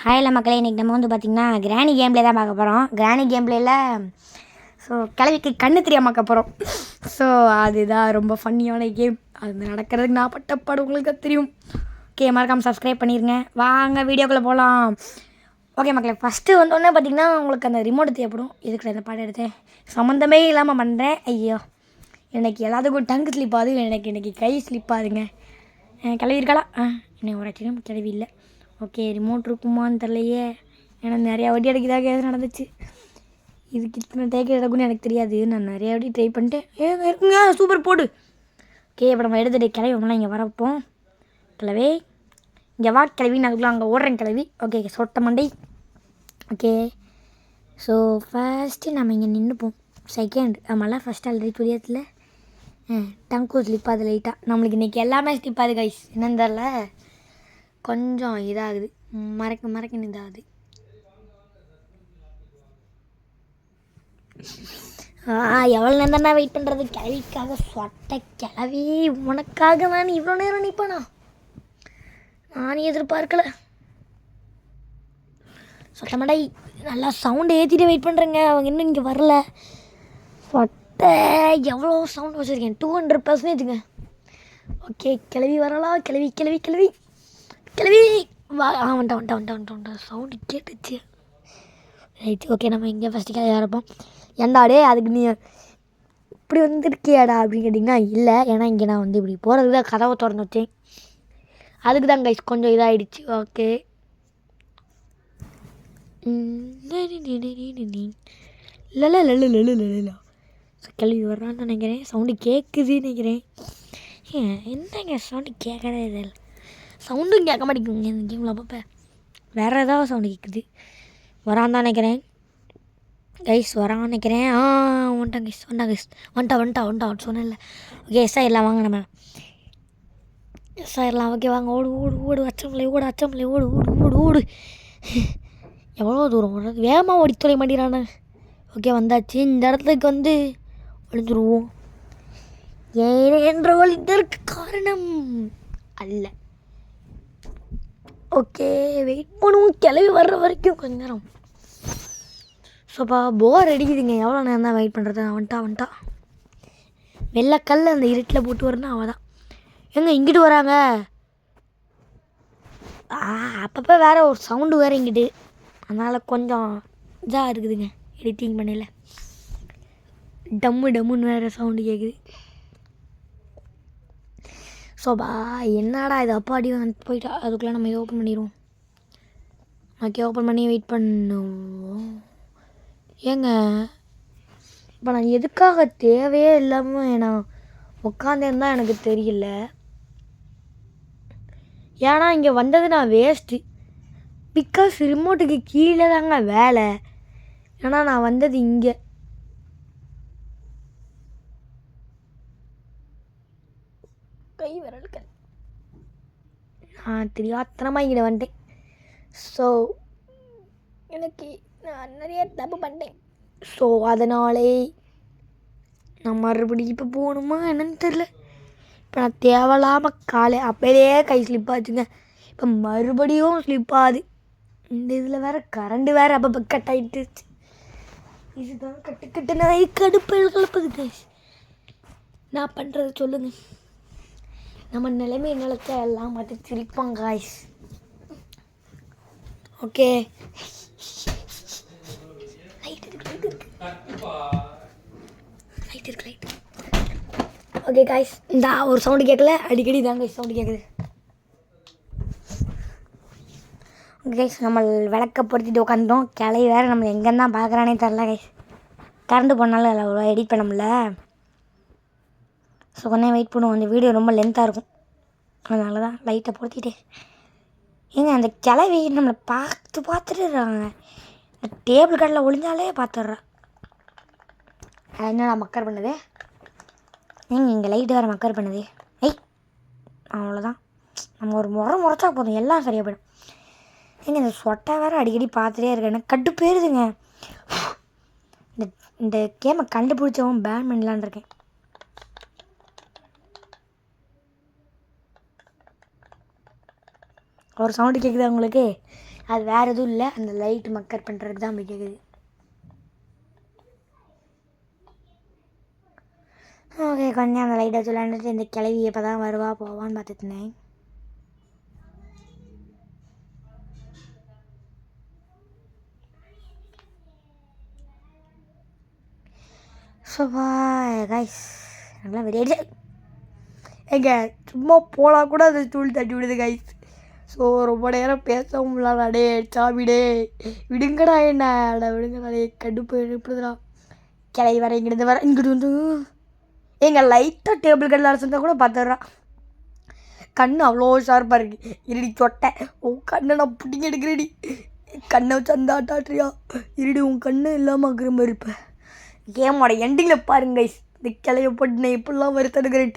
ஹாயில் மக்களே, இன்றைக்கி நம்ம வந்து பார்த்திங்கன்னா கிராணி கேம் ப்ளே தான் பார்க்க போகிறோம். கிராணி கேம் ப்ளேயில் ஸோ கிழவிக்கு கண்ணு தெரியாம பார்க்க போகிறோம். ஸோ அதுதான் ரொம்ப ஃபன்னியான கேம். அது நடக்கிறதுக்கு நான் பட்டப்பாடு உங்களுக்கு தெரியும். ஓகே, மறக்காமல் சப்ஸ்கிரைப் பண்ணிடுங்க. வாங்க வீடியோக்குள்ளே போகலாம். ஓகே மக்களே, ஃபஸ்ட்டு வந்தோடனே பார்த்திங்கன்னா உங்களுக்கு அந்த ரிமோட் தேவைப்படும். எதுக்கு இந்த பாடம் எடுத்தேன் சம்மந்தமே இல்லாமல் பண்ணுறேன். ஐயோ, எனக்கு எல்லாத்துக்கும் டங்கு ஸ்லிப் ஆகுது. எனக்கு இன்றைக்கி கை ஸ்லிப் ஆகுதுங்க. கிளவி இருக்கலாம். இன்னும் ஒரு ஆச்சும் கிளவி இல்லை. ஓகே, ரிமோட் இருக்குமான்னு தெரிலையே. ஏன்னா நிறையா வாட்டி அடிக்கதாக எது நடந்துச்சு. இதுக்கு இத்தனை டேக் எடுக்குன்னு எனக்கு தெரியாது. நான் நிறையா வாட்டி ட்ரை பண்ணிட்டேன். இருக்குங்க, சூப்பர் போடு. ஓகே, இப்போ நம்ம எடுத்துகிட்டு கிளவி நம்மளாம் இங்கே வரப்போம். கிளவி இங்கே வா கிளவி, நான் அதுக்குலாம் அங்கே ஓடுறேன் கிளவி. ஓகே, சொட்ட மண்டை. ஓகே, ஸோ ஃபஸ்ட்டு நம்ம இங்கே நின்றுப்போம். செகண்ட் நம்மளாம் ஃபஸ்ட் ஆல்ரெடி புரியத்தில் டங்கு ஸ்லிப் ஆகுது லைட்டாக. நம்மளுக்கு இன்றைக்கி எல்லாமே ஸ்லிப் ஆகுது கைஸ். என்னன்னு தெரில, கொஞ்சம் இதாகுது, மறக்க இதாகுது. எவ்வளோ நேரம் தானே வெயிட் பண்ணுறது கிளவிக்காக? சொட்டை கிளவி, உனக்காக நான் இவ்வளோ நேரம் நிற்பேனா? நானும் எதிர்பார்க்கல. சொட்ட மாட்டை நல்லா சவுண்டு ஏற்றிட்டு வெயிட் பண்ணுறேங்க. அவங்க இன்னும் இங்கே வரல. சொட்டை எவ்வளோ சவுண்ட் வச்சுருக்கேன், 200%ங்க. ஓகே, கிளவி வரலாம். கிளவி கிளவி கிளவி கிளவி வா. வந்துட்டேன். சவுண்டு கேட்டுச்சு. ரைட்டு, ஓகே, நம்ம இங்கே ஃபஸ்ட்டு கிளவி வரப்போம். ஏண்டாடே அதுக்கு நீ இப்படி வந்துருக்கியாடா அப்படின்னு கேட்டிங்கன்னா இல்லை. ஏன்னா இங்கே நான் வந்து இப்படி போகிறதுக்கு தான் கதவை திறந்து வச்சேன். அதுக்கு தான் கைஸ் கொஞ்சம் இதாகிடுச்சு. ஓகே, இல்லை கிளவி வர்றான்னு நினைக்கிறேன். சவுண்டு கேட்குதுன்னு நினைக்கிறேன். என்னங்க சவுண்டு கேட்கவே இல்லை. சவுண்டும் கேட்க மாட்டேங்குங்க இந்த கேமில். அப்பப்போ வேறு ஏதாவது சவுண்டு கேட்குது. வரான் தான் நினைக்கிறேன் கைஸ், வரான்னு நினைக்கிறேன். வந்துட்டான் கைஸ், வந்துட்டான் சொன்னேன்ல. ஓகே, எஸ் ஆயிடலாம். வாங்க நம்ம எஸ் ஆயிடலாம். ஓகே வாங்க, ஓடு அச்சம்லை ஓடு. எவ்வளோ தூரம் ஓடுறது, வேகமாக ஓடி தொலை மாட்டேறானே. ஓகே, வந்தாச்சு. இந்த இடத்துக்கு வந்து ஒழிஞ்சிருவோம். ஏனென்றால் இதற்கு காரணம் அல்ல. ஓகே, வெயிட் பண்ணுவோம் கிளவி வர்ற வரைக்கும் கொஞ்ச நேரம். ஸோப்பா போர் அடிக்குதுங்க. எவ்வளோ நேரம் தான் வெயிட் பண்ணுறது? வந்துட்டா வெள்ளைக்கல் அந்த இருட்டில் போட்டு வரணும். அவள் தான் எங்கே இங்கிட்டு வராங்க. அப்பப்போ வேறு ஒரு சவுண்டு வேறு இங்கிட்டு. அதனால் கொஞ்சம் இதாக இருக்குதுங்க எடிட்டிங் பண்ணல. டம்முன்னு வேறு சவுண்டு கேட்குது. ஸோபா என்னடா இது, அப்பாடி வந்து போயிட்டா. அதுக்குள்ளே நம்ம இதை ஓப்பன் பண்ணிடுவோம். ஓகே, ஓப்பன் பண்ணி வெயிட் பண்ணுவோம். ஏங்க இப்போ நான் எதுக்காக தேவையே இல்லாமல் நான் உட்காந்தேன்னு தான் எனக்கு தெரியல. ஏன்னா இங்கே வந்தது நான் வேஸ்ட்டு. பிகாஸ் ரிமோட்டுக்கு கீழே தாங்க வேலை. ஏன்னா நான் வந்தது இங்கே. கை விரல்கள் நான் தெரியாத்தனமாக இங்கே வந்துட்டேன். ஸோ எனக்கு நான் நிறைய தப்பு பண்ணிட்டேன். ஸோ அதனாலே நான் மறுபடியும் இப்போ போகணுமா என்னன்னு தெரில. இப்போ நான் தேவையில்லாமல் காலை அப்போயே கை ஸ்லிப் ஆச்சுங்க. இப்போ மறுபடியும் ஸ்லிப் ஆகுது. இந்த இதில் வேறு கரண்டு வேறு அப்போ கட் ஆகிட்டுச்சு. இதுதான் கட்டு நான் கடுப்பு கலப்புது கைஸ். நான் பண்ணுறது சொல்லுங்கள். நம்ம நிலைமை நிலத்தை எல்லாம் மாற்றி சிரிப்பாங்க காய்ஸ். ஓகே, லைட் இருக்கு. ஓகே காய்ஸ், இந்த ஒரு சவுண்டு கேட்கல. அடிக்கடி தாங்க சவுண்டு கேட்குது. ஓகே கைஸ், நம்ம விளக்க பொருத்திட்டு உட்காந்துட்டோம். கிளை வேறு நம்ம எங்கேருந்தா பார்க்குறானே தெரில கைஸ். கரண்டு போனாலும் அவ்வளோ எடிட் பண்ண முடியல. ஸோ கொஞ்சம் வெயிட் பண்ணுவோம். அந்த வீடியோ ரொம்ப லென்த்தாக இருக்கும். அதனால தான் லைட்டை பொருத்திட்டு. ஏங்க அந்த கிளவி நம்மளை பார்த்துட்டுறாங்க. இந்த டேபிள் கடையில் ஒளிஞ்சாலே பார்த்துட்றா. என்னடா மக்கர் பண்ணுது? ஏங்க இங்கே லைட்டு வேறு மக்கர் பண்ணுது. அவ்வளோதான். நம்ம ஒரு முறைச்சா போதும், எல்லாம் சரியாக போயிடும். ஏங்க இந்த சொட்டை வேறு அடிக்கடி பார்த்துட்டே இருக்கேன். எனக்கு கட்டு போயிருதுங்க. இந்த கேமை கண்டுபிடிச்சவன் பேன் பண்ணலான் இருக்கேன். ஒரு சவுண்டு கேட்குதா உங்களுக்கு? அது வேறு எதுவும் இல்லை, அந்த லைட் மக்கர் பண்ணுறதுக்கு தான் அப்படி கேட்குது. ஓகே, கொஞ்சம் அந்த லைட்டை வச்சு விளாண்டுட்டு இந்த கிளவி எப்போ தான் வருவா போவான்னு பார்த்துட்டுனேன். ஸோபா கைஸ் நல்லா வெடியாச்சு. எங்க சும்மா போனால் கூட அது தூள் தட்டி விடுது கைஸ். ஸோ ரொம்ப நேரம் பேசவும் இல்லாடே சாமிடே விடுங்கடா என்ன விடுங்கடா கடுப்பு எழுப்புதுடா. கிளை வர இங்கிருந்து வர இங்கிட்டு வந்து எங்கள் லைட்டாக டேபிள் கட்டில் அரைச்சிருந்தா கூட பார்த்துட்றான். கண் அவ்வளோ ஷார்ப்பாக இருக்குது. இருடி சொட்டை உன் கண்ணை நான் பிடிங்க எடுக்கிறேடி. கண்ணை வச்சு அந்த ஆட்டாட்றியா இருடி உன் கண்ணு இல்லாமல் ஆக்குற மாதிரி இருப்பேன். கேமோட எண்டிங்கில் பாருங்க கைஸ், இந்த கிளையை போட்டு நான் எப்படிலாம் வருத்தடுக்கிறேன்.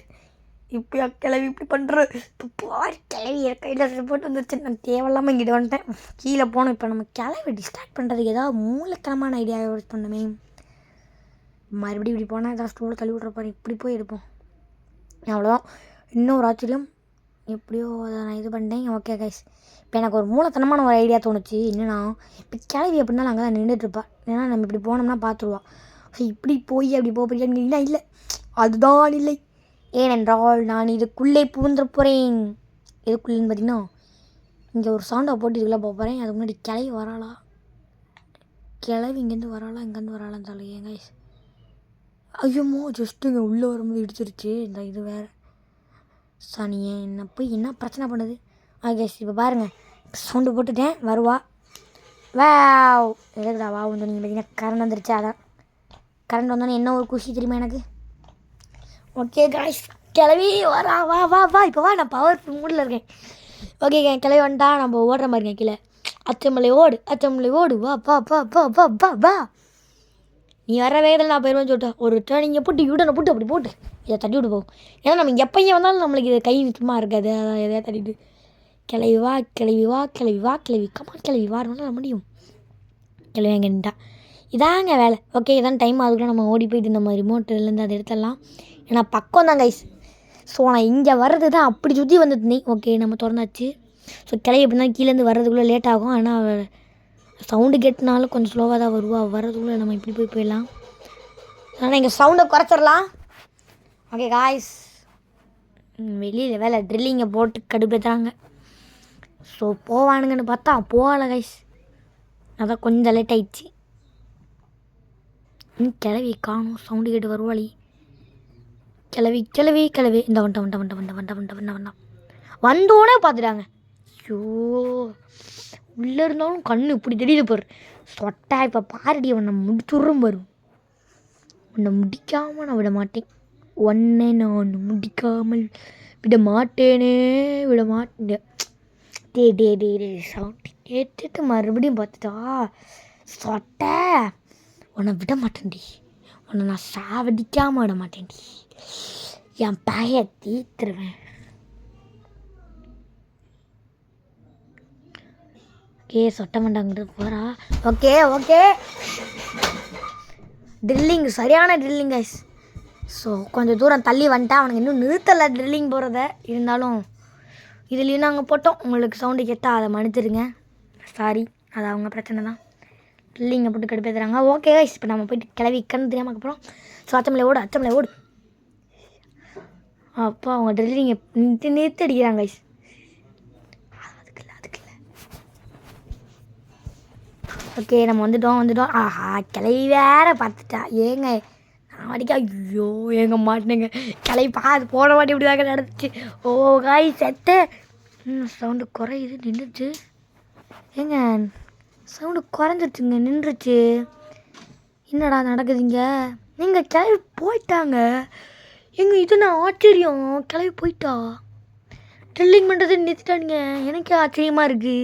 இப்போ கிளவி இப்படி பண்ணுற இப்போ பாரு கிளவி கையில் போட்டு வந்துருச்சு. நான் தேவையில்லாமல் இங்கிட்ட வந்துட்டேன், கீழே போனோம். இப்போ நம்ம கிளவி டிஸ்ட்ராக்ட் பண்ணுறதுக்கு ஏதாவது மூலத்தனமான ஐடியா யூஸ் பண்ணமே. மறுபடியும் இப்படி போனால் ஏதாவது ஸ்டூலை தள்ளி விட்றப்பாரு, இப்படி போய் எடுப்போம். அவ்வளோதான். இன்னொரு ஆச்சரியம் எப்படியோ அதை நான் இது பண்ணிட்டேன். ஓகே கைஸ், இப்போ எனக்கு ஒரு மூலத்தனமான ஒரு ஐடியா தோணுச்சு. என்னென்னா இப்போ கிளவி எப்படினாலும் அங்கே தான் நின்றுட்டுருப்பா. ஏன்னா நம்ம இப்படி போனோம்னா பார்த்துருவா. ஸோ இப்படி போய் அப்படி போகிறீங்கன்னா இல்லை, அதுதான் இல்லை. ஏனென்றால் நான் இதுக்குள்ளே புகுந்துட போகிறேன். எதுக்குள்ளேன்னு பார்த்தீங்கன்னா இங்கே ஒரு சவுண்டை போட்டு இதுக்குள்ளே போக போகிறேன். அதுக்கு முன்னாடி கிளவி வராளா, கிளவி இங்கேருந்து வராளா இங்கேருந்து வராளான்னு சொல்லுங்க கைஸ். ஐயோமோ ஜஸ்ட்டு இங்கே உள்ளே வரும்போது இடிச்சிருச்சு. இந்த இது வேறு சனியே என்ன போய் என்ன பிரச்சனை பண்ணுது. கைஸ் இப்போ பாருங்கள், சவுண்டு போட்டுட்டேன், வருவா. வாவ் எதுக்குடா வா வந்து நீங்கள் பார்த்தீங்கன்னா கரண்ட் வந்துருச்சு. அதான் கரண்ட் வந்தோன்னே என்ன ஒரு குஷி தெரியுமா எனக்கு. ஓகே கைஸ், கிளவி வரா வா வா வா இப்போ வா, நான் பவர்ஃபுல் மூடில் இருக்கேன். ஓகே கிளவி வந்துட்டா, நம்ம ஓடுற மாதிரிங்க கீழே. அச்சம்பளை ஓடு அச்சம்பளை ஓடு வா வா வா வா வா வா வா. நீ வர வேகத்தில் நான் போயிடுவேன்னு சொல்லிட்டேன். ஒரு டேர்னிங்கை போட்டு யூடனை போட்டு அப்படி போட்டு இதை தட்டி விட்டு போகும். ஏன்னா நம்ம எப்பையும் வந்தாலும் நம்மளுக்கு இது கை சும்மா இருக்காது. அதான் எதையா தட்டிட்டு கிளவி வா கிளவி வா கிளவி வா கிளவி கம்மா கிளவி வாரணும்னா முடியும். கிளவி எங்கேன்ட்டா இதாங்க வேலை. ஓகே இதான் டைம், அதுக்குள்ள நம்ம ஓடி போயிட்டு நம்ம ரிமோட்டிலேருந்து அதை எடுத்துடலாம். ஏன்னா பக்கம் தான் கைஸ். ஸோ நான் இங்கே வர்றது தான் அப்படி சுற்றி வந்துருந்தேன். ஓகே நம்ம திறந்தாச்சு. ஸோ கிளவி எப்படின்னா கீழேருந்து வர்றதுக்குள்ளே லேட் ஆகும். ஆனால் சவுண்டு கேட்டுனாலும் கொஞ்சம் ஸ்லோவாக தான் வருவா. வர்றதுக்குள்ளே நம்ம இப்படி போயிடலாம். ஆனால் இங்கே சவுண்டை குறைச்சிடலாம். ஓகே காய்ஸ், வெளியில் வேலை ட்ரில்லிங்கை போட்டு கடுப்பேற்றாங்க. ஸோ போவானுங்கன்னு பார்த்தா போகலை கைஸ். அதான் கொஞ்சம் லேட் ஆயிடுச்சு. கிளவி காணும், சவுண்டு கேட்டு வருவாளி. கிளவி கிளவி கிளவி இந்த வண்டா வந்தோடனே பார்த்துட்டாங்க. ஐயோ உள்ளே இருந்தாலும் கண்ணு இப்படி தெரியுது பாரு. சொட்டா இப்போ பாருடி உன்னை முடிச்சுட்றோம் பாரு. உன்னை முடிக்காமல் நான் விட மாட்டேன். ஒன்றை நான் முடிக்காமல் விட மாட்டேனே விட மாட்டேன். டே சவுண்டு கேட்டுட்டு மறுபடியும் பார்த்துட்டா சொட்டை உன்னை விட மாட்டேன்டி. உன்னை நான் சாவடிக்காமல் விட மாட்டேன்டி. என் பகையை தீர்த்துருவேன். ஓகே சொட்ட மாட்டாங்கிறது போகிறா. ஓகே ஓகே ட்ரில்லிங் சரியான ட்ரில்லிங் கைஸ். ஸோ கொஞ்சம் தூரம் தள்ளி வந்துட்டா. அவனுக்கு இன்னும் நிறுத்தலை ட்ரில்லிங் போகிறத. இருந்தாலும் இதுலேயும் நாங்கள் போட்டோம். உங்களுக்கு சவுண்டு கேட்டால் அதை மன்னிச்சிருங்க, சாரி, அது அவங்க பிரச்சனை தான். ட்ரில்லிங்கை போட்டு கடுப்பேற்றுறாங்க. ஓகே கைஸ், இப்போ நம்ம போய்ட்டு கிளவி கண்ணு தெரியாமல் அப்புறம். ஸோ அச்சமலை ஓடு அப்போ அவங்க ட்ரில்லிங்கை நிறுத்தி அடிக்கிறாங்க கைஸ். ஓகே நம்ம வந்துட்டோம். ஆஹா கிளவி வேற பார்த்துட்டா. ஏங்க நான் அடிக்க ஐயோ ஏங்க மாட்டினேங்க. கிளவி பார்த்து போன வாட்டி இப்படி தாங்க நடந்துச்சு. ஓ காய் செத்த சவுண்டு குறையுது, நின்றுச்சு. ஏங்க சவுண்டு குறைஞ்சிருச்சுங்க, நின்றுச்சு. என்னடா நடக்குதுங்க. நீங்கள் கிளவி போயிட்டாங்க. எங்கள் இது நான் ஆச்சரியம், கிளவி போயிட்டா. ட்ரில்லிங் பண்ணுறது நிறுத்திட்டானுங்க. எனக்கே ஆச்சரியமாக இருக்குது.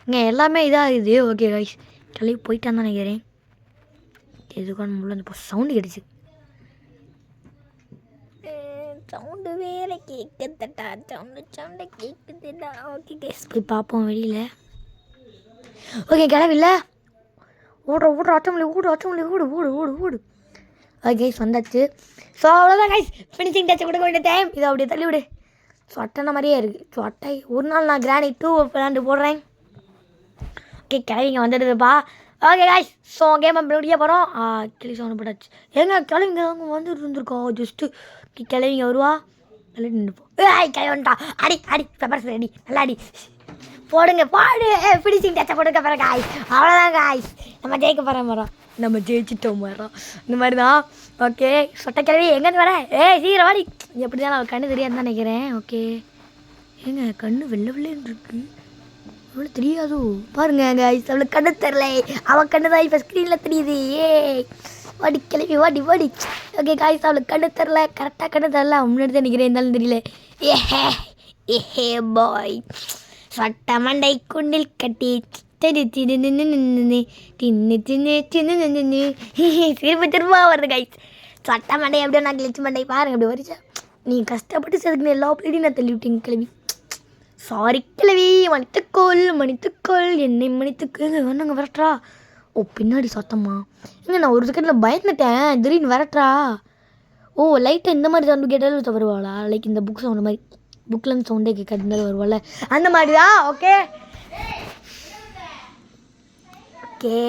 இங்கே எல்லாமே இதாகுது. ஓகே கைஸ், கிளவி போயிட்டான்னு தான் நினைக்கிறேன். எதுக்கான முள்ள இப்போ சவுண்டு கிடைச்சி. சவுண்டு வேறு கேட்குதுடா. சவுண்டு கேட்குதுடா. ஓகே கைஸ் போய் பார்ப்போம் வெளியில். ஓகே கிளவி இல்லை. ஓடுற அச்சமலை ஓடு. ஓகே கைஸ் வந்தாச்சு. ஸோ அவ்வளோதான் கைஸ், ஃபினிஷிங் டச் கொடுக்க வேண்டிய டைம். இதை அப்படியே தள்ளி விடு. ஸோ அட்டனை மாதிரியே இருக்குது. ஸோ அட்டை ஒரு நாள் நான் கிரானைட் 2 விளாண்டு போடுறேன். ஓகே கிளவிங்க வந்துடுதுப்பா. ஓகே காய்ஸ், ஸோ கேம் முடிய போகிறோம். கிளி சவுண்ட் போட்டாச்சு. ஏங்க கிளவிங்க அவங்க வந்துட்டு இருந்திருக்கா ஜஸ்ட்டு. கிளவிங்க வருவா நல்லா நின்றுப்போம். கிளவி வந்துட்டா. அடி அடி பெப்பர் ஸ்ப்ரே அடி நல்லா அடி போடுங்க போடு. ஃபினிஷிங் டச்சை கொடுக்க போகிறேன் காய்ஸ். அவ்வளோதான் காய்ஸ், நம்ம ஜெயிக்க போகிற மரம். நம்ம ஜெயிச்சிட்டோம் மரம். இந்த மாதிரி தான். ஓகே சொட்டை கிளவி எங்கேருந்து வரேன்? சீக்கிரம் வாடி. எப்படி தான் அவள் கண்ணு தெரியாதுன்னு நினைக்கிறேன். ஓகே ஏங்க கண்ணு வெள்ளை வெள்ளைன்னு இருக்கு. அவ்வளோ தெரியாதோ பாருங்க காய்ஸ், அவளுக்கு கண்ணு தெரில. அவன் கண்ணு தான் இப்போ ஸ்க்ரீனில் தெரியுது. வாடி கிளவி வாடி வாடி. ஓகே காய்ஸ், அவளுக்கு கண்ணு தெரில, கரெக்டாக கண்ணு தெரில. முன்னாடி தான் நிற்கிறேன், இருந்தாலும் தெரியல. ஏஹே பாய் சொட்ட மண்டை குண்டில் கட்டி திரும்ப திரும்ப வருது கைஸ். சொட்ட மண்டை எப்படியோ நான் கிழிச்சு மண்டை பாருங்க அப்படி வரிச்சா. நீ கஷ்டப்பட்டு செதுக்குன எல்லா பிள்ளையும் நான் தள்ளி விட்டீங்க கிளவி. சாரி கிளவி, மன்னித்துக்கோள் என்னை மன்னித்துக்கோங்க. ஒன்றுங்க வரட்டா. ஓ பின்னாடி சத்தம்மா. இங்கே நான் ஒரு செகண்டில் பயந்துட்டேன். திடீர்னு வரட்டா. ஓ லைட்டாக இந்த மாதிரி சவுண்டு கேட்டாலும் வருவாளா? லைக் இந்த புக் சவுண்டு மாதிரி, புக்கில் சவுண்டே கேட்காது வருவாள் அந்த மாதிரி தான். ஓகே ஓகே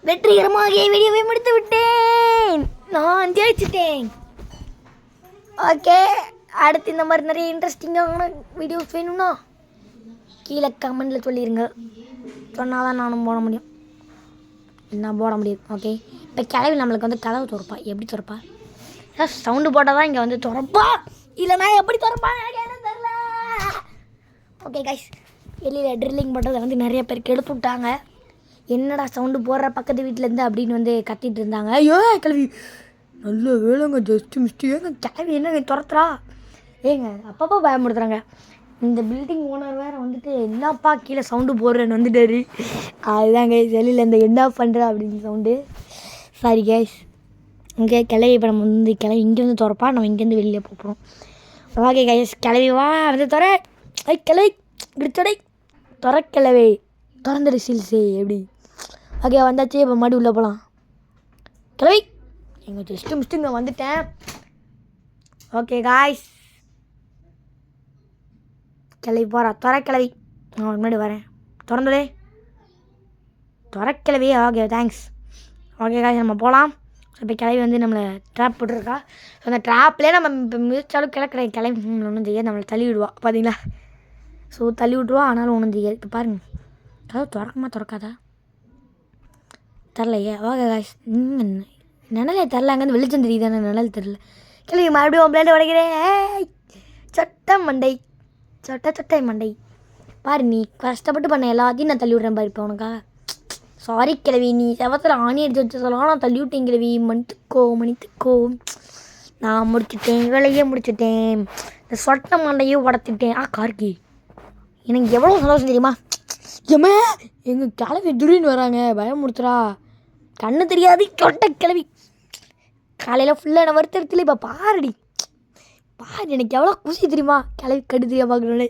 வெற்றிகரமாக வீடியோவை முடித்து விட்டேன். நான் ஜெயிச்சிட்டேன். ஓகே அடுத்து இந்த மாதிரி நிறைய இன்ட்ரெஸ்டிங்கான வீடியோஸ் வேணும்னா கீழே கமெண்டில் சொல்லிடுங்க. சொன்னால் தான் நானும் போட முடியும், என்ன போட முடியும். ஓகே இப்போ கிளவி நம்மளுக்கு வந்து கதவு திறப்பா. எப்படி திறப்பா? சவுண்டு போட்டால் தான் இங்கே வந்து திறப்பா, இல்லைனா எப்படி திறப்பான்னு எனக்கு என்ன தெரியல. ஓகே கைஸ், வெளியில் ட்ரில்லிங் பண்ணுறதை வந்து நிறைய பேருக்கு எடுத்து விட்டாங்க. என்னடா சவுண்டு போடுற பக்கத்து வீட்டிலேருந்து அப்படின்னு வந்து கத்திட்டு இருந்தாங்க. ஐயோ கிளவி நல்ல வேலைங்க, ஜஸ்ட்டு மிஸ்ட்டு. ஏங்க கிளவி என்னங்க துரத்துறா? ஏங்க அப்பப்போ பயமுடுத்துறாங்க. இந்த பில்டிங் ஓனர் வேறு வந்துட்டு என்னப்பா கீழே சவுண்டு போடுறேன்னு வந்துட்டாரு. அதுதான் கைஸ் வெளியில் இந்த என்ன பண்ணுற அப்படின்னு சவுண்டு. Sorry guys. இங்கே கிளவி இப்போ நம்ம வந்து கிளவி இங்கே வந்து திறப்பா, நம்ம இங்கேருந்து வெளியே போகிறோம். ஓகே கைஸ், கிளவி வா வந்து துறை. கிளவி இப்படி துறை துறை கிளவி திறந்துடு சில்ஸே எப்படி. ஓகே வந்தாச்சு, இப்போ மறுபடி உள்ளே போகலாம். கிளவி எங்கள் ஜஸ்ட்டு மிஸ்ட்டு இங்கே வந்துட்டேன். ஓகே காய்ஸ், கிளவி போகிறா. துறை கிளவி நான் முன்னாடி வரேன். திறந்துடே துறை கிளவி. Okay thanks. ஓகே காய்ஸ் நம்ம போகலாம். ஸோ இப்போ கிளவி வந்து நம்மளை ட்ராப் போட்டுருக்கா. ஸோ அந்த ட்ராப்லேயே நம்ம இப்போ மிதிச்சாலும் கிளக்கிற கிளவி ஒன்றும் செய்யாது, நம்மளை தள்ளி விடுவா பார்த்தீங்களா. ஸோ தள்ளி விட்ருவா, ஆனாலும் ஒன்றும் செய்யாது. இப்போ பாருங்கள் அதாவது திறக்குமா திறக்காதா தெரிலையே. ஓகே காய்ஸ், நிழலே தெரில. அங்கேருந்து வெளிச்சம் தெரியுது, ஆனால் நிழல் தெரில. கிளவி மறுபடியும் பிளேடு உடைக்கிறேன். சொட்டை மண்டை சொட்டை மண்டை பாரு, நீ கஷ்டப்பட்டு பண்ண எல்லாத்தையும் நான் தள்ளி விட்றேன் பாரு இப்போ உனக்காக. சாரி கிளவி, நீ செவத்தில் ஆணி எடுத்து வச்சு சொல்லலாம், நான் தள்ளி விட்டேன் கிளவி. மன்னித்துக்கோ. நான் முடிச்சுட்டேன், வேலையே முடிச்சுட்டேன். இந்த சொட்டை மண்டையும் உடச்சிட்டேன். கார்கி எனக்கு எவ்வளோ சந்தோஷம் தெரியுமா? ஏமே எங்கள் கிளவி திடீர்னு வராங்க, பயம் முடிச்சுரா. கண்ணு தெரியாது சொட்டை கிளவி. காலையில் ஃபுல்லாக என்ன வருத்தத்தில் இப்போ பாருடி பாரு, எனக்கு எவ்வளோ குஷி தெரியுமா கிளவி கடு தெரியா பார்க்கணுன்னு.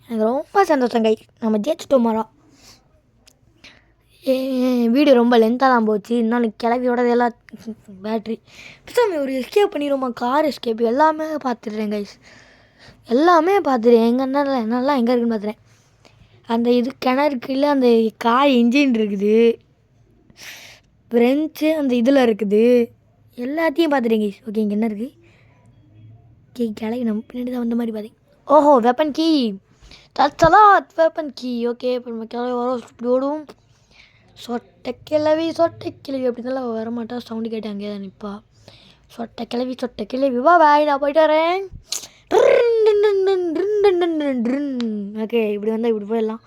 எனக்கு ரொம்ப சந்தோஷம் கை, நம்ம ஜெயிச்சிட்டோம் மரம். வீடியோ ரொம்ப லென்த்தாக தான் போச்சு. இன்னும் கிளவியோட எல்லாம் பேட்ரி பிசாமி ஒரு எஸ்கேப் பண்ணிடுவோமா. கார் எஸ்கேப் எல்லாமே பார்த்துடுறேன் கைஸ், எல்லாமே பார்த்துடுறேன். என்னெல்லாம் எங்கே இருக்குன்னு பார்த்துறேன். அந்த இது கிணறுக்குள்ள அந்த கார் இன்ஜின் இருக்குது, ஃப்ரெஞ்சு அந்த இதில் இருக்குது, எல்லாத்தையும் பார்த்துட்டேன் கைஸ். ஓகே இங்கே என்ன இருக்குது? கிளவி நம்ம பின்னாடி தான் வந்த மாதிரி பார்த்தேன். ஓஹோ வெப்பன் கீ, தச்சலாத் வெப்பன் கீ. ஓகே இப்போ நம்ம கிளவி வரோம், இப்படி ஓடுவோம். சொட்டை கிளவி அப்படி நல்லா வரமாட்டா. சவுண்டு கேட்டு அங்கேயே தான் நிற்பா. சொட்டை கிளவி வா பாய், நான் போயிட்டு வரேன். ஓகே இப்படி வந்தால் இப்படி போயிடலாம்.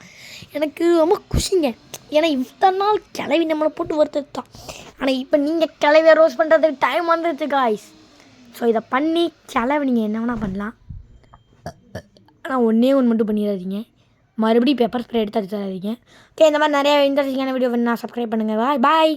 எனக்கு ரொம்ப குஷிங்க, ஏன்னா இத்தனை நாள் கிளவி நம்மளை போட்டு வருத்தான். ஆனால் இப்போ நீங்கள் கிளவியை ரோஸ் பண்ணுறதுக்கு டைம் வந்துருச்சு காய்ஸ். ஸோ இதை பண்ணி கிளவி நீங்கள் என்ன வேணால் பண்ணலாம், ஆனால் ஒன்றே மட்டும் பண்ணிடாதீங்க, மறுபடியும் பெப்பர் ஸ்ப்ரே எடுத்து அடிச்சிடாதீங்க. ஓகே இந்த மாதிரி நிறைய இன்ட்ரெஸ்டிங்கான வீடியோ வேணுன்னா சப்ஸ்கிரைப் பண்ணுங்கள். பாய்.